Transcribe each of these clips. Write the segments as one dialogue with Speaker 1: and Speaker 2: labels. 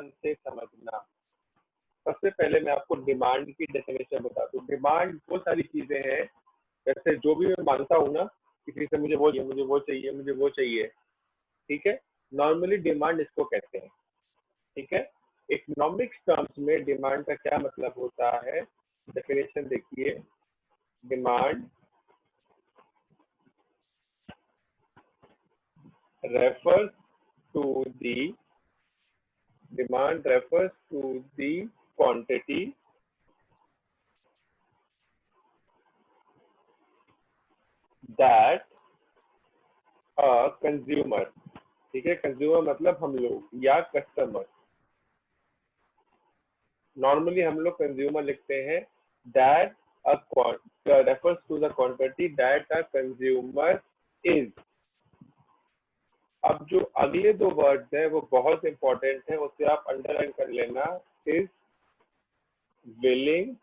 Speaker 1: ध्यान से समझना। सबसे पहले मैं आपको डिमांड की डेफिनेशन बता दूं। डिमांड वो सारी चीजें हैं, जैसे जो भी मैं मांगता हूँ ना, किसी से मुझे वो चाहिए, मुझे वो चाहिए, मुझे वो चाहिए, ठीक है, नॉर्मली डिमांड इसको कहते हैं। ठीक है, इकोनॉमिक्स टर्म्स में डिमांड का क्या मतलब होता है, डेफिनेशन देखिए। Demand refers to the demand refers to the quantity that a consumer, ठीक है, कंज्यूमर मतलब हम लोग या कस्टमर, नॉर्मली हम लोग कंज्यूमर लिखते हैं, that refers to the quantity that a consumer is। अब जो अगले दो वर्ड्स हैं वो बहुत इंपॉर्टेंट है, उसे आप अंडरलाइन कर लेना। Is willing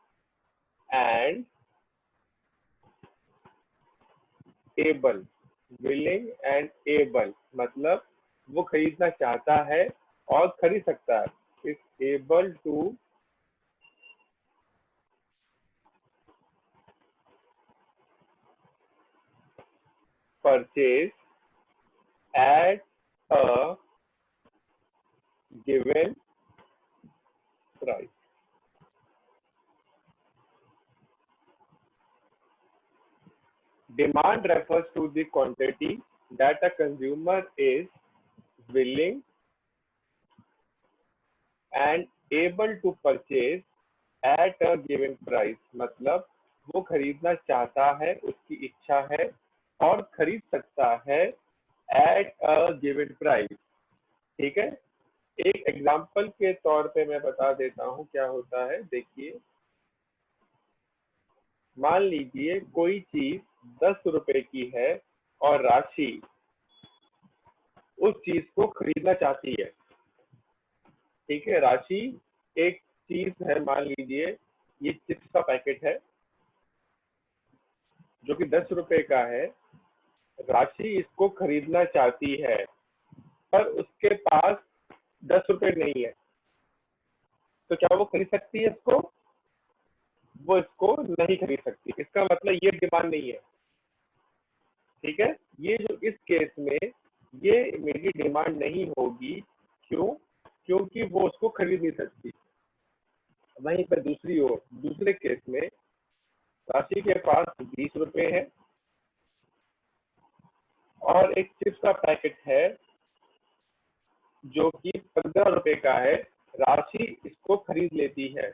Speaker 1: and able. Willing and able मतलब वो खरीदना चाहता है और खरीद सकता है। Is able to purchase at a given price. Demand refers to the quantity that a consumer is willing and able to purchase at a given price। मतलब वो खरीदना चाहता है, उसकी इच्छा है और खरीद सकता है at a given price। ठीक है, एक एग्जांपल के तौर पे मैं बता देता हूँ क्या होता है। देखिए, मान लीजिए कोई चीज 10 रुपए की है और राशि उस चीज को खरीदना चाहती है। ठीक है, राशि एक चीज है, मान लीजिए ये चिप्स का पैकेट है जो कि 10 रुपए का है। राशि इसको खरीदना चाहती है पर उसके पास 10 रुपए नहीं है, तो क्या वो खरीद सकती है इसको? वो इसको नहीं खरीद सकती। इसका मतलब ये डिमांड नहीं है। ठीक है, ये जो इस केस में ये मेरी डिमांड नहीं होगी। क्यों? क्योंकि वो उसको खरीद नहीं सकती। वहीं पर दूसरी ओर, दूसरे केस में राशि के पास 20 रुपए है और एक चिप्स का पैकेट है जो कि 15 रुपए का है। राशि इसको खरीद लेती है,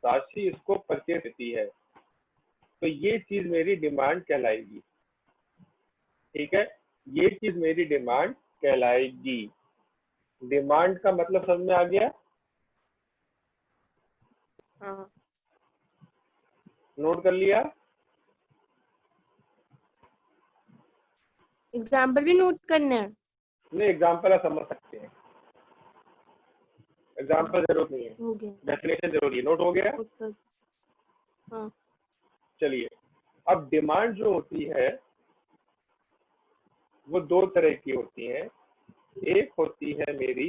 Speaker 1: राशि इसको परचेज लेती है, तो ये चीज मेरी डिमांड कहलाएगी। ठीक है, ये चीज मेरी डिमांड कहलाएगी। डिमांड का मतलब समझ में आ गया?
Speaker 2: हाँ।
Speaker 1: नोट कर लिया?
Speaker 2: एग्जाम्पल भी नोट करना है?
Speaker 1: नहीं, एग्जाम्पल आप समझ सकते हैं, एग्जाम्पल जरूरत नहीं है,
Speaker 2: हो गया।
Speaker 1: डेफिनेशन जरूरी है। नोट हो गया?
Speaker 2: हाँ।
Speaker 1: चलिए, अब डिमांड जो होती है वो दो तरह की होती है। एक होती है मेरी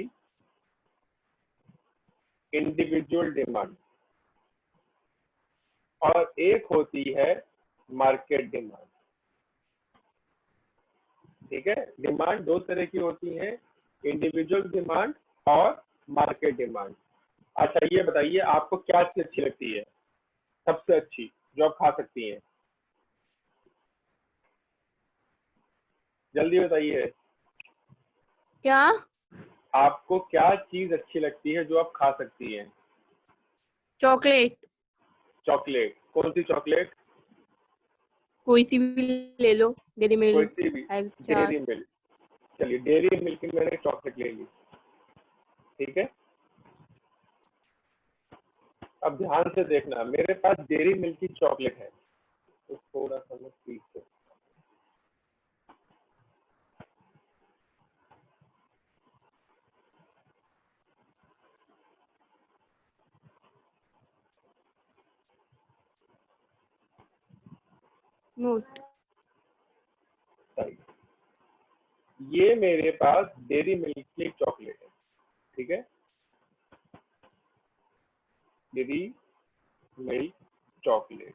Speaker 1: इंडिविजुअल डिमांड और एक होती है मार्केट डिमांड। ठीक है, डिमांड दो तरह की होती है, इंडिविजुअल डिमांड और मार्केट डिमांड। अच्छा, ये बताइए आपको क्या चीज अच्छी लगती है, सबसे अच्छी जो आप खा सकती हैं? जल्दी बताइए,
Speaker 2: क्या?
Speaker 1: आपको क्या चीज अच्छी लगती है जो आप खा सकती हैं?
Speaker 2: चॉकलेट।
Speaker 1: चॉकलेट। कौन सी चॉकलेट?
Speaker 2: कोई सी भी ले लो, डेरी
Speaker 1: कोई
Speaker 2: मिल्क।
Speaker 1: सी भी? Dairy milk. चलिए, डेयरी मिल्क की मैंने चॉकलेट ले ली। ठीक है, अब ध्यान से देखना, मेरे पास डेयरी मिल्क की चॉकलेट है, तो थोड़ा सा मैं पीछे।
Speaker 2: नोट।
Speaker 1: ये मेरे पास डेयरी मिल्क की चॉकलेट है। ठीक है, डेयरी मिल्क चॉकलेट।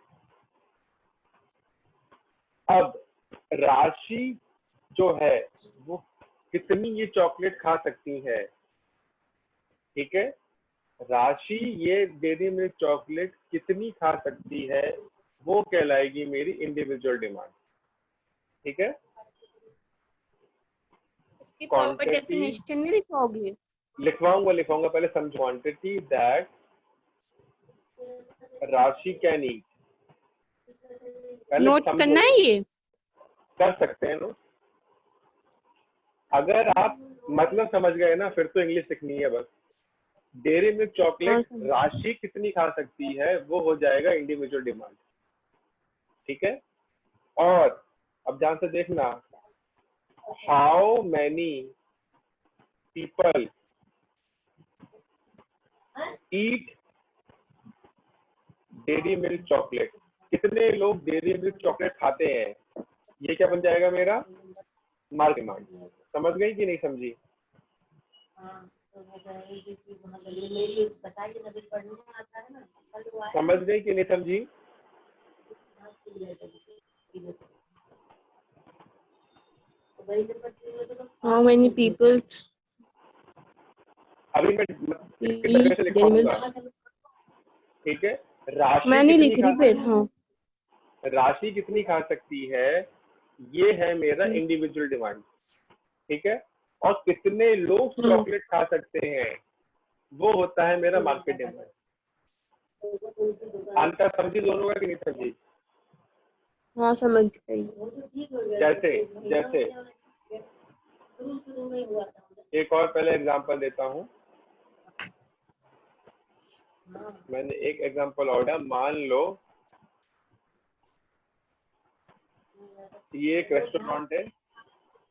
Speaker 1: अब राशि जो है वो कितनी ये चॉकलेट खा सकती है, ठीक है। राशि ये डेयरी मिल्क चॉकलेट कितनी खा सकती है वो कहलाएगी मेरी इंडिविजुअल डिमांड, ठीक है।
Speaker 2: इसकी प्रॉपर
Speaker 1: क्वांटिटी
Speaker 2: डेफिनेशन नहीं लिखवाओगे?
Speaker 1: लिखवाऊंगा, पहले समझ। क्वांटिटी दैट राशि कैन ईट, पहले
Speaker 2: नोट
Speaker 1: समझो।
Speaker 2: करना है ये?
Speaker 1: कर सकते हैं ना, अगर आप मतलब समझ गए ना फिर तो इंग्लिश सीखनी है बस। डेयरी मिल्क चॉकलेट
Speaker 2: हाँ,
Speaker 1: राशि कितनी खा सकती है वो हो जाएगा इंडिविजुअल डिमांड, ठीक है। और अब ध्यान से देखना, how many people eat dairy milk chocolate, कितने लोग डेयरी मिल्क चॉकलेट खाते हैं, ये क्या बन जाएगा मेरा मार्क डिमांड। समझ गई कि नहीं समझी? समझ गई कि नहीं समझी?
Speaker 2: हाउ मेनी पीपल
Speaker 1: अभी मैं इसके तरह से लिखवाऊंगा, ठीक है। राशि
Speaker 2: मैं नहीं लिख
Speaker 1: कितनी
Speaker 2: रही फिर। हाँ,
Speaker 1: राशि कितनी खा सकती है ये है मेरा इंडिविजुअल डिमांड, ठीक है। और कितने लोग चॉकलेट खा सकते हैं वो होता है मेरा मार्केट डिमांड। अंतर समझी दोनों का कि नहीं समझी?
Speaker 2: हाँ समझ गई।
Speaker 1: जैसे जैसे एक और पहले एग्जांपल देता हूँ, मैंने एक एग्जांपल और दिया। मान लो ये एक रेस्टोरेंट है,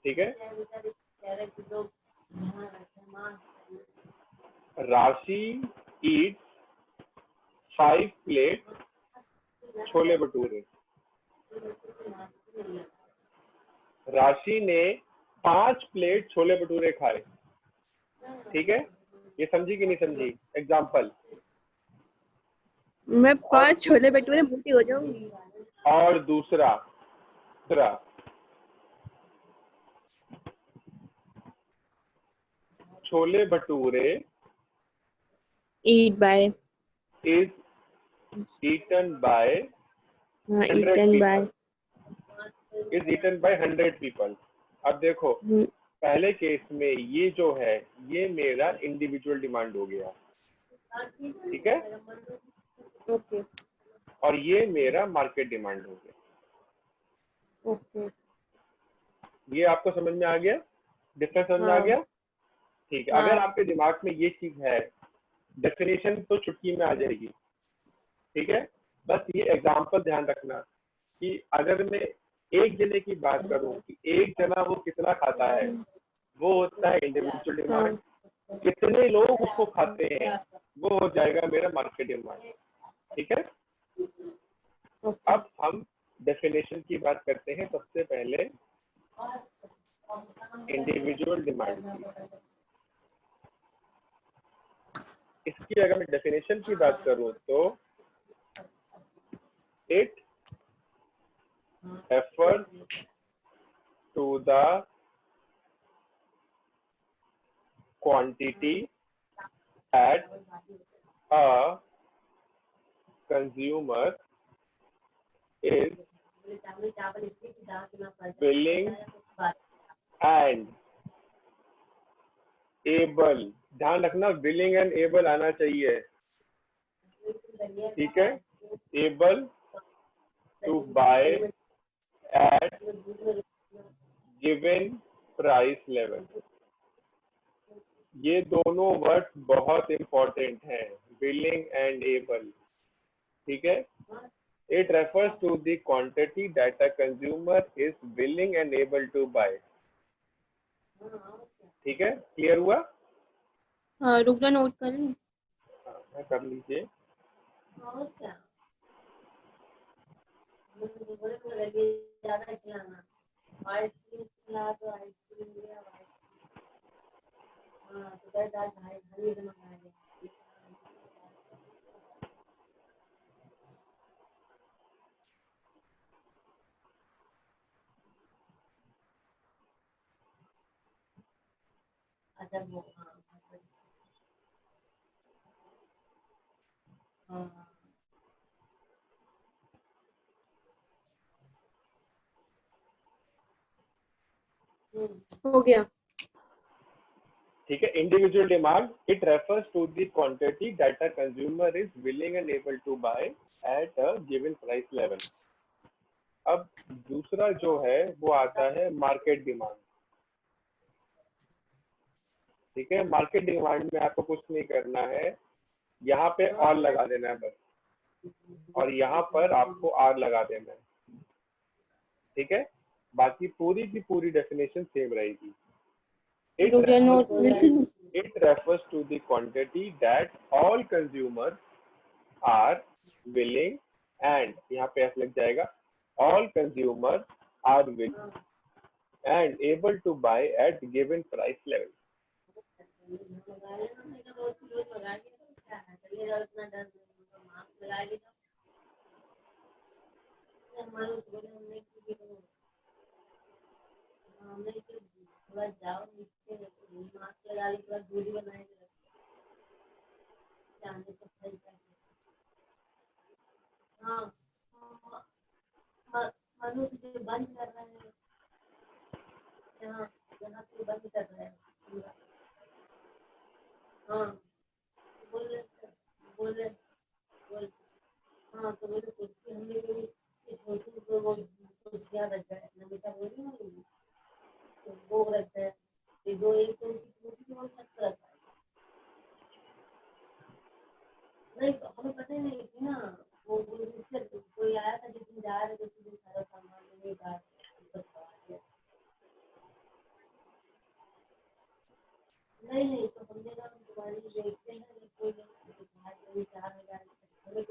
Speaker 1: ठीक है। राशि ईट 5 प्लेट छोले भटूरे, राशि ने 5 प्लेट छोले भटूरे खाए, ठीक है। ये समझी कि नहीं समझी एग्जाम्पल?
Speaker 2: मैं 5 छोले भटूरे मोटी हो जाऊंगी।
Speaker 1: और दूसरा chole bhature
Speaker 2: eat by
Speaker 1: is eaten by
Speaker 2: हाँ
Speaker 1: 100
Speaker 2: eaten by
Speaker 1: people, is eaten by 100 people। अब देखो पहले केस में ये जो है ये मेरा इंडिविजुअल डिमांड हो गया, ठीक है।
Speaker 2: ओके
Speaker 1: और ये मेरा मार्केट डिमांड हो गया।
Speaker 2: ओके।
Speaker 1: ये आपको समझ में आ गया? डिफरेंस समझ में आ
Speaker 2: हाँ
Speaker 1: गया? ठीक है।
Speaker 2: हाँ
Speaker 1: अगर आपके दिमाग में ये चीज है, डेफिनेशन तो चुटकी में आ जाएगी, ठीक है। बस ये एग्जांपल ध्यान रखना कि अगर मैं एक जने की बात करूं कि एक जना वो कितना खाता है वो होता है इंडिविजुअल डिमांड, कितने लोग उसको खाते हैं वो हो जाएगा मेरा मार्केट डिमांड, ठीक है। अब हम डेफिनेशन की बात करते हैं। सबसे पहले इंडिविजुअल डिमांड की, इसकी अगर मैं डेफिनेशन की बात करूं तो it refers to the quantity that a consumer is willing and able, ध्यान रखना willing and able आना चाहिए, ठीक है। able to buy at given price level, ये दोनों वर्ड बहुत इंपॉर्टेंट हैं, willing and able, ठीक है। It refers to the quantity that a consumer is willing and able to buy, ठीक है। क्लियर हुआ?
Speaker 2: हाँ रुक जा नोट कर लूं।
Speaker 1: हाँ, कर लीजिए।
Speaker 2: हो गया।
Speaker 1: ठीक है, individual demand it refers to the quantity that a consumer is willing and able to buy at a given price level. अब दूसरा जो है वो आता है मार्केट डिमांड। ठीक है, मार्केट डिमांड में आपको कुछ नहीं करना है, यहाँ पे और लगा देना है बस, और यहाँ पर आपको आर लगा देना है। ठीक है, बाकी पूरी की पूरी डेफिनेशन सेम रहेगी। It refers to the quantity that all consumers are willing and यहाँ पे ऐसा लग जाएगा all consumers are willing and able to buy at given price level।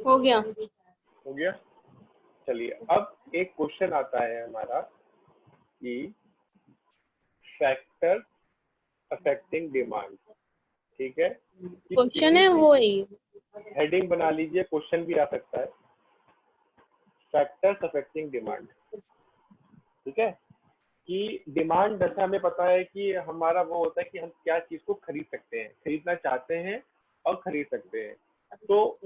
Speaker 2: हो गया।
Speaker 1: हो गया। चलिए, अब एक क्वेश्चन आता है हमारा कि फैक्टर अफेक्टिंग डिमांड। ठीक है,
Speaker 2: क्वेश्चन है वो ही,
Speaker 1: हेडिंग बना लीजिए, क्वेश्चन भी आ सकता है, फैक्टर्स अफेक्टिंग डिमांड। ठीक है, कि डिमांड जैसा हमें पता है कि हमारा वो होता है कि हम क्या चीज को खरीद सकते हैं, खरीदना चाहते हैं और खरीद सकते हैं। तो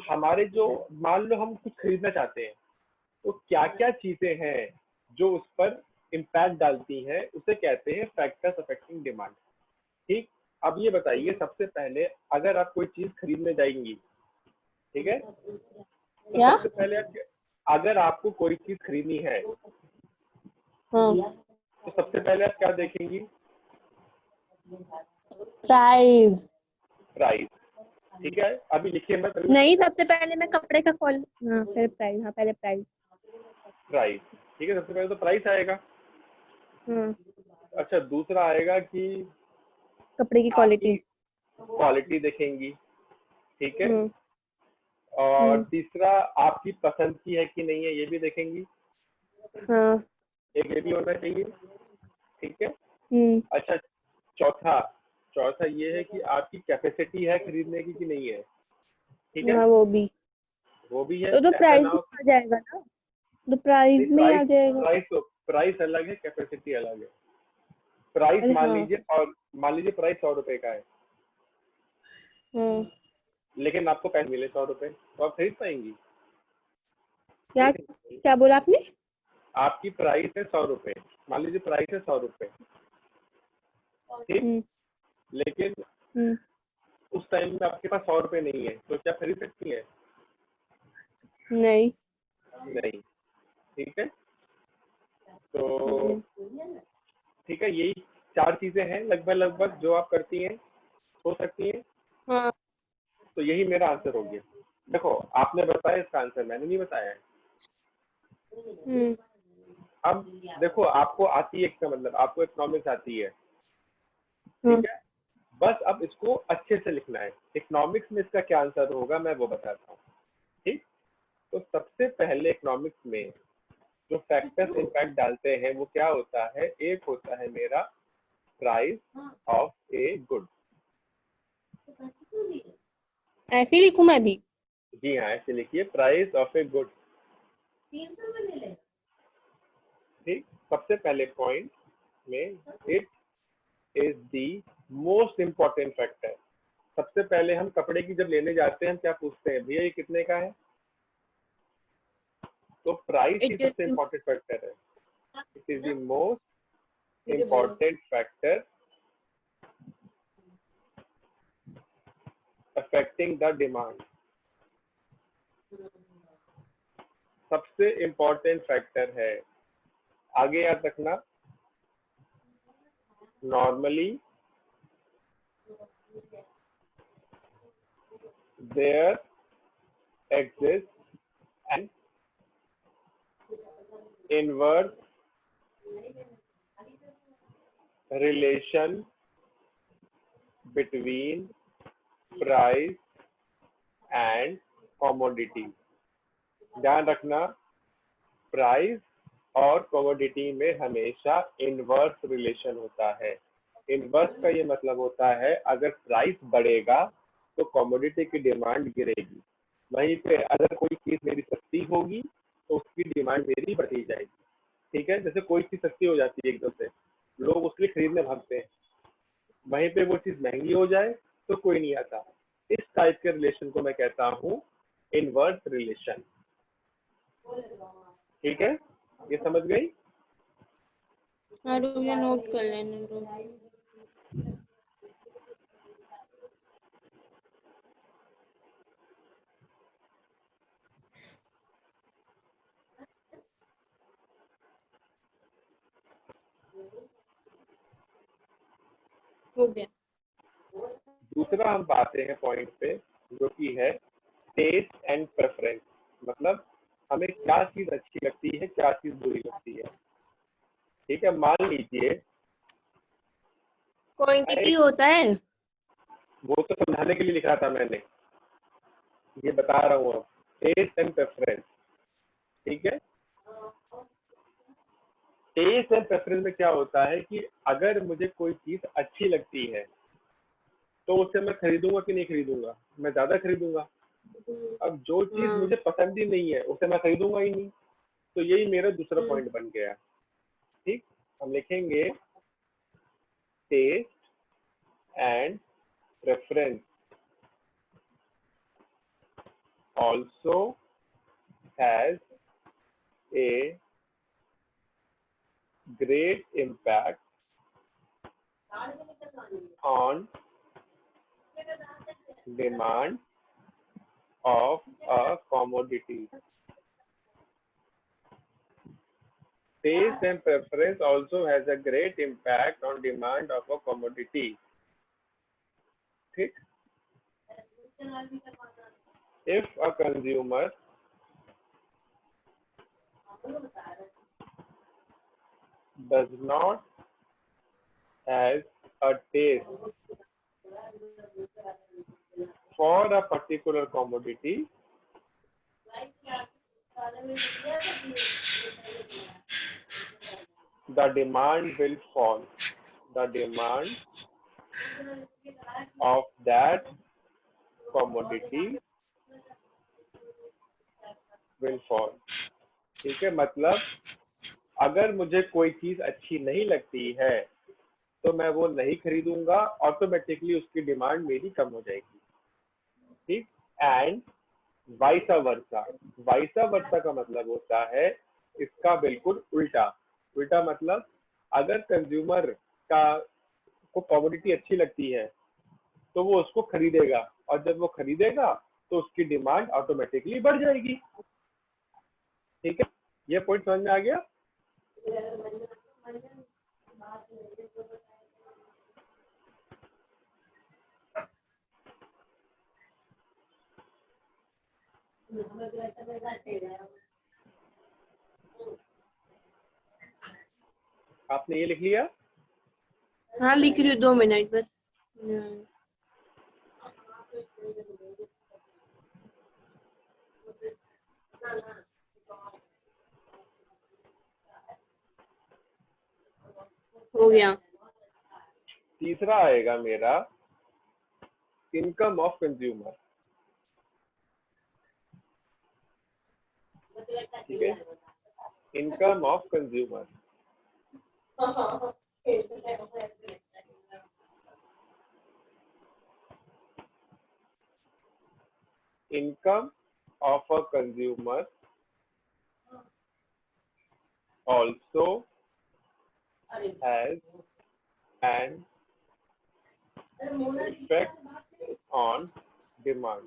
Speaker 1: हमारे जो, मान लो हम कुछ खरीदना चाहते हैं, तो क्या क्या चीजें हैं जो उस पर इम्पैक्ट डालती हैं, उसे कहते हैं फैक्टर्स अफेक्टिंग डिमांड। ठीक, अब ये बताइए सबसे पहले, अगर आप कोई चीज खरीदने जाएंगी, ठीक है, तो
Speaker 2: क्या?
Speaker 1: सबसे पहले अगर आपको कोई चीज खरीदनी है,
Speaker 2: हाँ,
Speaker 1: तो सबसे पहले आप क्या देखेंगी?
Speaker 2: प्राइस।
Speaker 1: प्राइस। ठीक है, अभी लिखिए मत।
Speaker 2: नहीं, सबसे पहले मैं कपड़े का कॉल, हाँ पहले प्राइस, हाँ पहले प्राइस।
Speaker 1: प्राइस, ठीक है, सबसे पहले तो प्राइस आएगा।
Speaker 2: हाँ,
Speaker 1: अच्छा, दूसरा आएगा कि
Speaker 2: कपड़े की क्वालिटी।
Speaker 1: क्वालिटी देखेंगी। ठीक है,
Speaker 2: हम्म,
Speaker 1: और तीसरा आपकी पसंद की है कि नहीं है, ये भी देखेंगी।
Speaker 2: हाँ,
Speaker 1: एक ये भी होना चाहिए। ठीक है, अच्छा, चौथा ये है कि आपकी कैपेसिटी है खरीदने की कि नहीं है। ठीक है,
Speaker 2: हाँ वो भी
Speaker 1: है।
Speaker 2: तो
Speaker 1: ऐसा
Speaker 2: प्राइस
Speaker 1: ना
Speaker 2: में
Speaker 1: हो,
Speaker 2: आ जाएगा ना, तो प्राइस में ही आ जाएगा।
Speaker 1: प्राइस अलग है, कैपेसिटी अलग है। प्राइस
Speaker 2: अरे
Speaker 1: मान
Speaker 2: हाँ,
Speaker 1: लीजिए, और मान लीजिए प्राइस 100 रुपए का है,
Speaker 2: हाँ,
Speaker 1: लेकिन आपको पैसे मिले 100 रुपए, तो आप खरीद पाएंगी?
Speaker 2: क्या क्या बोला आपने?
Speaker 1: आपकी प्राइस है 100 रुपए, मान लीजिए प्राइस है 100 रुपए, ठीक, लेकिन उस टाइम में आपके पास 100 रुपए नहीं है, तो क्या खरीद सकती है?
Speaker 2: नहीं।
Speaker 1: ठीक है, तो ठीक है, यही 4 चीजें हैं लगभग जो आप करती हैं, हो सकती हैं।
Speaker 2: हाँ,
Speaker 1: तो यही मेरा आंसर हो गया। देखो, आपने बताया इसका आंसर, मैंने नहीं बताया है। अब देखो, आपको आती है, इसका मतलब आपको इकोनॉमिक्स आती है। ठीक है, बस अब इसको अच्छे से लिखना है। इकोनॉमिक्स में इसका क्या आंसर होगा मैं वो बताता हूँ। ठीक, तो सबसे पहले इकोनॉमिक्स में जो फैक्टर्स इम्पैक्ट डालते हैं वो क्या होता है, एक होता है मेरा प्राइस ऑफ ए गुड।
Speaker 2: ऐसे ही लिखूं मैं भी?
Speaker 1: जी हाँ, ऐसे लिखिए, प्राइस ऑफ ए गुड। ठीक, सबसे पहले पॉइंट में it is the most important factor. सबसे पहले हम कपड़े की जब लेने जाते हैं हम क्या पूछते हैं, भैया ये कितने का है? तो प्राइस ही
Speaker 2: It
Speaker 1: सबसे
Speaker 2: is
Speaker 1: इम्पोर्टेंट फैक्टर है। It is the most important factor affecting the demand. सबसे इम्पोर्टेंट फैक्टर है। आगे याद रखना, normally there exists an inverse relation between price and commodity। ध्यान रखना, प्राइस और कमोडिटी में हमेशा इनवर्स रिलेशन होता है। इनवर्स का ये मतलब होता है अगर प्राइस बढ़ेगा तो कमोडिटी की डिमांड गिरेगी, वहीं पे अगर कोई चीज मेरी सस्ती होगी तो उसकी डिमांड मेरी बढ़ी जाएगी। ठीक है, जैसे कोई चीज सस्ती हो जाती है एकदम से, लोग उसके लिए खरीदने भागते हैं, वहीं पे वो चीज महंगी हो जाए तो कोई नहीं आता। इस टाइप के रिलेशन को मैं कहता हूँ इनवर्स रिलेशन। ठीक है, ये समझ गई?
Speaker 2: हाँ, रुक जा, नोट कर लेने दो। हो गया।
Speaker 1: दूसरा हम आते हैं पॉइंट पे, जो कि है टेस्ट एंड प्रेफरेंस। मतलब हमें क्या चीज अच्छी लगती है, क्या चीज बुरी लगती है। ठीक है, मान लीजिए
Speaker 2: क्वांटिटी होता है।
Speaker 1: वो तो समझाने के लिए लिखा था मैंने, ये बता रहा हूँ अब। टेस्ट एंड प्रेफरेंस, ठीक है। टेस्ट एंड प्रेफरेंस में क्या होता है कि अगर मुझे कोई चीज अच्छी लगती है तो उसे मैं खरीदूंगा कि नहीं खरीदूंगा? मैं ज्यादा खरीदूंगा। अब जो चीज मुझे पसंद ही नहीं है उसे मैं खरीदूंगा ही नहीं। तो यही मेरा दूसरा पॉइंट बन गया। ठीक, हम लिखेंगे test and preference also has a great impact on demand of a commodity. Taste and preference also has a great impact on demand of a commodity. ठीक, if a consumer does not has a taste for a particular commodity, the demand will fall. The demand of that commodity will fall. ठीक है, मतलब अगर मुझे कोई चीज अच्छी नहीं लगती है तो मैं वो नहीं खरीदूंगा, ऑटोमेटिकली उसकी डिमांड मेरी कम हो जाएगी। ठीक, एंड वाइसा वर्सा। वाइसा वर्सा का मतलब होता है इसका बिल्कुल उल्टा। उल्टा मतलब अगर कंज्यूमर का को कमोडिटी अच्छी लगती है तो वो उसको खरीदेगा, और जब वो खरीदेगा तो उसकी डिमांड ऑटोमेटिकली बढ़ जाएगी। ठीक है, ये पॉइंट समझ में आ गया? आपने ये लिख लिया?
Speaker 2: हाँ, लिख रही हूँ, 2 मिनट बस। हो गया।
Speaker 1: तीसरा आएगा मेरा इनकम ऑफ कंज्यूमर। ठीक है, income of consumer. income of a consumer also has an effect on demand.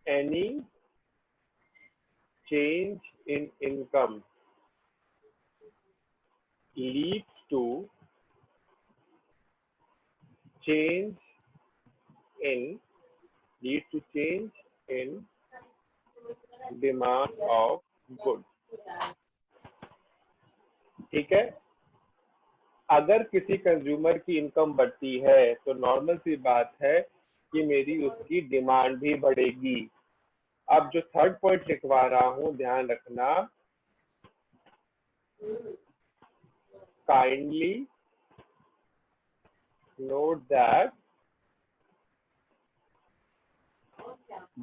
Speaker 1: Any change in income leads to change in demand of goods. ठीक है, अगर किसी कंज्यूमर की इनकम बढ़ती है तो नॉर्मल सी बात है कि मेरी उसकी डिमांड भी बढ़ेगी। अब जो थर्ड पॉइंट लिखवा रहा हूं ध्यान रखना, kindly note that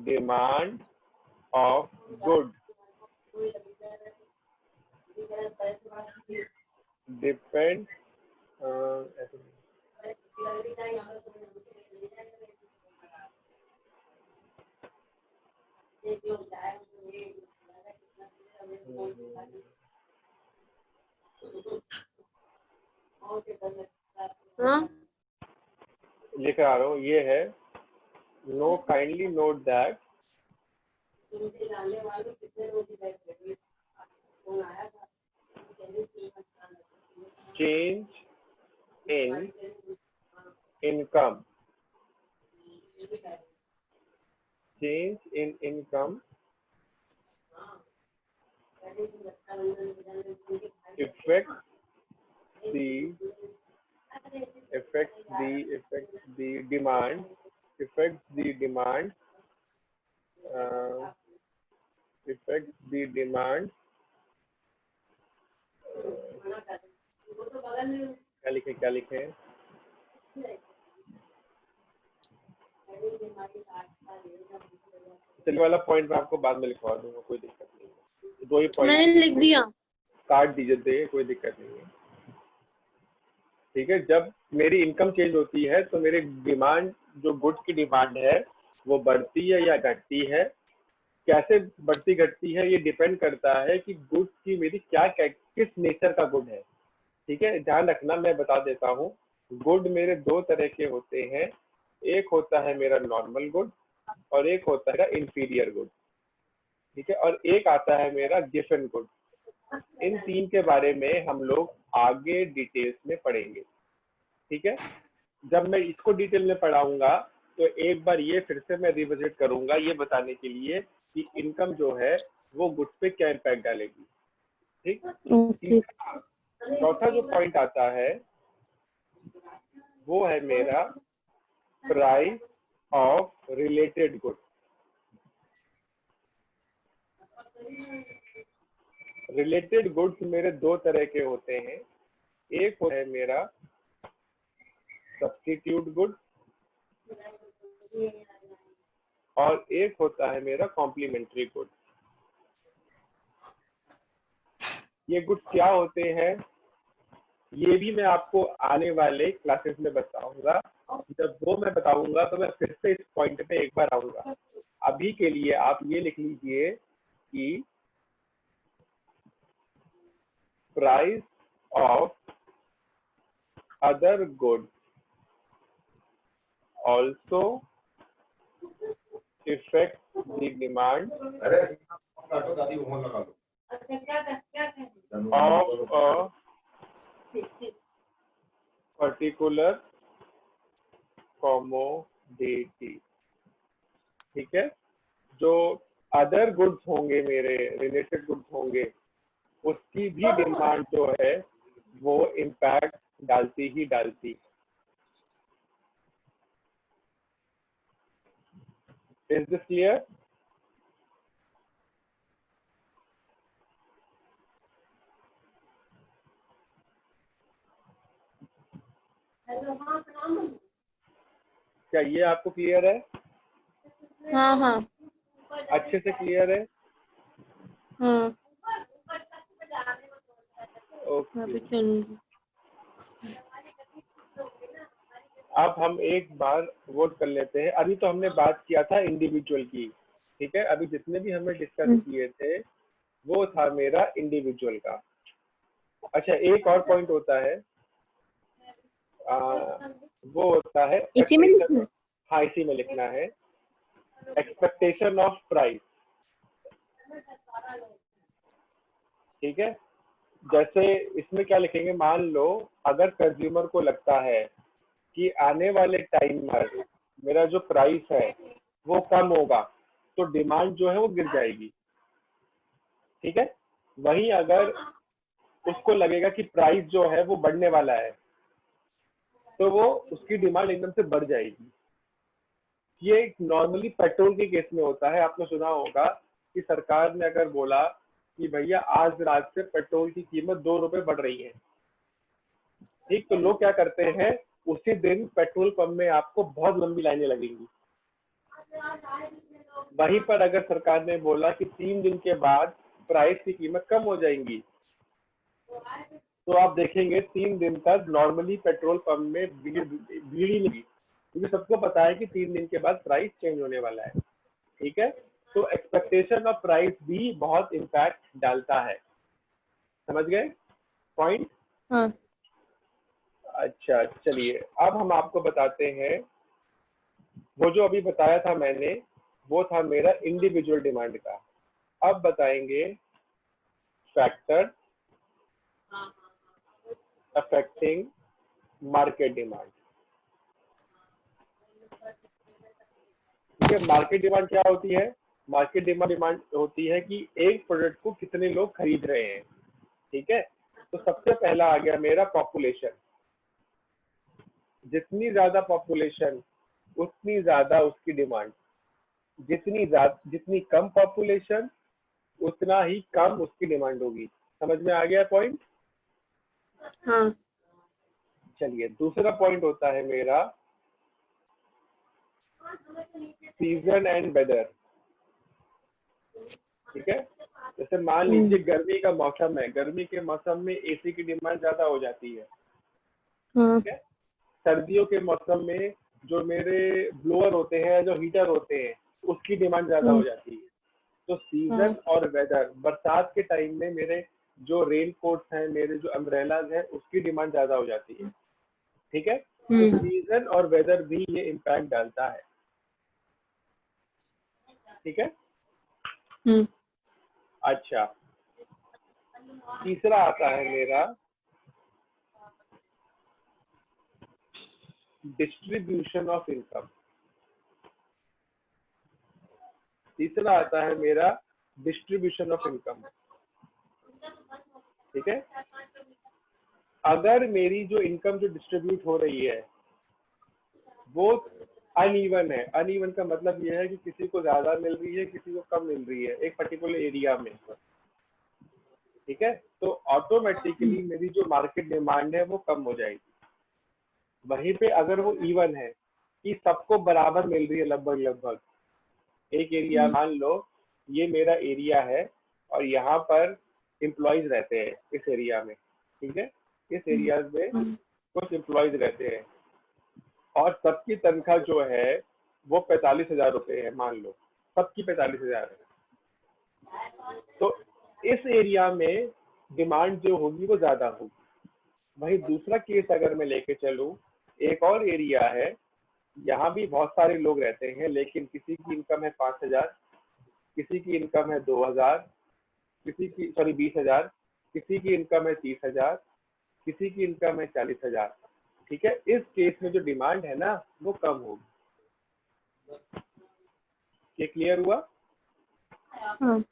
Speaker 1: demand of good depends
Speaker 2: हाँ
Speaker 1: लिख रहा हूँ, ये है no kindly note that change in income affects the demand क्या लिखे चलिए वाला पॉइंट मैं आपको बाद में लिखवा दूंगा, कोई दिक्कत नहीं है। दो ही पॉइंट
Speaker 2: मैंने लिख दिया।
Speaker 1: काट दीजिए, कोई दिक्कत नहीं है। ठीक है, जब मेरी इनकम चेंज होती है तो मेरी डिमांड, जो गुड्स की डिमांड है वो बढ़ती है या घटती है। कैसे बढ़ती घटती है ये डिपेंड करता है कि गुड्स की मेरी किस नेचर का गुड है। ठीक है, ध्यान रखना, मैं बता देता हूँ। गुड मेरे दो तरह के होते हैं, एक होता है मेरा नॉर्मल गुड और एक होता है इंफीरियर गुड। ठीक है, और एक आता है मेरा गिवन गुड। इन तीन के बारे में हम लोग आगे डिटेल्स में पढ़ेंगे। ठीक है, जब मैं इसको डिटेल में पढ़ाऊंगा तो एक बार ये फिर से मैं रिविजिट करूंगा, ये बताने के लिए कि इनकम जो है वो गुड्स पे क्या इम्पैक्ट डालेगी। ठीक, चौथा जो पॉइंट आता है वो है मेरा price of related goods. Related goods मेरे दो तरह के होते हैं, एक होता है मेरा सब्स्टिट्यूट गुड और एक होता है मेरा कॉम्प्लीमेंट्री गुड। ये गुड्स क्या होते हैं ये भी मैं आपको आने वाले क्लासेस में बताऊंगा। जब वो मैं बताऊंगा तो मैं फिर से इस पॉइंट पे एक बार आऊंगा। अभी के लिए आप ये लिख लीजिए कि price of other good also affect the demand of a particular commodity। ठीक है, जो अदर गुड्स होंगे, मेरे रिलेटेड गुड्स होंगे, उसकी भी डिमांड जो है वो इम्पैक्ट डालती ही डालती। Is this clear? क्या ये आपको क्लियर है?
Speaker 2: हाँ हाँ
Speaker 1: अच्छे से क्लियर है?
Speaker 2: हाँ
Speaker 1: ओके,
Speaker 2: मैं भी चलूंगी।
Speaker 1: अब हम एक बार वोट कर लेते हैं। अभी तो हमने बात किया था इंडिविजुअल की, ठीक है। अभी जितने भी हमने डिस्कस किए थे वो था मेरा इंडिविजुअल का। अच्छा, एक और पॉइंट होता है, वो होता है
Speaker 2: इसी में लिखना।
Speaker 1: हाँ, इसी में लिखना है, एक्सपेक्टेशन ऑफ प्राइस। ठीक है, जैसे इसमें क्या लिखेंगे, मान लो अगर कंज्यूमर को लगता है कि आने वाले टाइम में मेरा जो प्राइस है वो कम होगा, तो डिमांड जो है वो गिर जाएगी। ठीक है, वहीं अगर उसको लगेगा कि प्राइस जो है वो बढ़ने वाला है, तो वो उसकी डिमांड एकदम से बढ़ जाएगी। ये नॉर्मली पेट्रोल के केस में होता है। आपने सुना होगा कि सरकार ने अगर बोला कि भैया आज रात से पेट्रोल की कीमत 2 रुपए बढ़ रही है, ठीक, तो लोग क्या करते हैं, उसी दिन पेट्रोल पंप में आपको बहुत लंबी लाइनें लगेंगी। वहीं पर अगर सरकार ने बोला कि 3 दिन के बाद प्राइस की कीमत कम हो जाएंगी, तो आप देखेंगे 3 दिन तक नॉर्मली पेट्रोल पंप में भीड़ ही नहीं, क्योंकि सबको पता है कि 3 दिन के बाद प्राइस चेंज होने वाला है। ठीक है, तो एक्सपेक्टेशन ऑफ प्राइस भी बहुत इम्पैक्ट डालता है। समझ गए पॉइंट?
Speaker 2: हाँ।
Speaker 1: अच्छा, चलिए अब हम आपको बताते हैं, वो जो अभी बताया था मैंने वो था मेरा इंडिविजुअल डिमांड का। अब बताएंगे फैक्टर अफेक्टिंग मार्केट डिमांड। ठीक है, मार्केट डिमांड क्या होती है? मार्केट डिमांड होती है कि एक प्रोडक्ट को कितने लोग खरीद रहे हैं। ठीक है, तो सबसे पहला आ गया मेरा पॉपुलेशन। जितनी ज्यादा पॉपुलेशन उतनी ज्यादा उसकी डिमांड, जितनी कम पॉपुलेशन उतना ही कम उसकी डिमांड होगी। समझ में आ गया पॉइंट?
Speaker 2: हाँ।
Speaker 1: चलिए, दूसरा पॉइंट होता है मेरा सीजन एंड वेदर। ठीक है, जैसे मान लीजिए गर्मी का मौसम है, गर्मी के मौसम में एसी की डिमांड ज्यादा हो जाती है।
Speaker 2: हाँ।
Speaker 1: ठीक है, सर्दियों के मौसम में जो मेरे ब्लोअर होते हैं, जो हीटर होते हैं, उसकी डिमांड ज्यादा हो जाती है। तो सीजन और वेदर, बरसात के टाइम में मेरे जो रेन कोट्स हैं, मेरे जो अम्ब्रेलाज हैं, उसकी डिमांड ज्यादा हो जाती है। ठीक है, तो सीजन और वेदर भी ये इम्पैक्ट डालता है। ठीक है, अच्छा, तीसरा आता है मेरा डिस्ट्रीब्यूशन ऑफ इनकम। तीसरा आता है मेरा डिस्ट्रीब्यूशन ऑफ इनकम। ठीक है, अगर मेरी जो इनकम जो डिस्ट्रीब्यूट हो रही है वो अनइवन है। अनइवन का मतलब यह है कि किसी को ज्यादा मिल रही है, किसी को कम मिल रही है एक पर्टिकुलर एरिया में। ठीक है, तो ऑटोमेटिकली मेरी जो मार्केट डिमांड है वो कम हो जाएगी। वहीं पे अगर वो इवन है कि सबको बराबर मिल रही है, लगभग लगभग एक एरिया, मान लो ये मेरा एरिया है और यहाँ पर एम्प्लॉयज रहते हैं इस एरिया में। ठीक है, इस एरिया में कुछ एम्प्लॉयज रहते हैं और सबकी तनख्वाह जो है वो 45,000 रुपए है, मान लो सबकी 45,000 है। तो इस एरिया में डिमांड जो होगी वो ज्यादा होगी। वही दूसरा केस अगर मैं लेके चलूं, एक और एरिया है, यहाँ भी बहुत सारे लोग रहते हैं, लेकिन किसी की इनकम है 5,000, किसी की इनकम है 2,000, किसी की 20,000, किसी की इनकम है 30,000, किसी की इनकम है 40,000। ठीक है, इस केस में जो डिमांड है ना वो कम होगी। ये क्लियर हुआ?
Speaker 2: हाँ।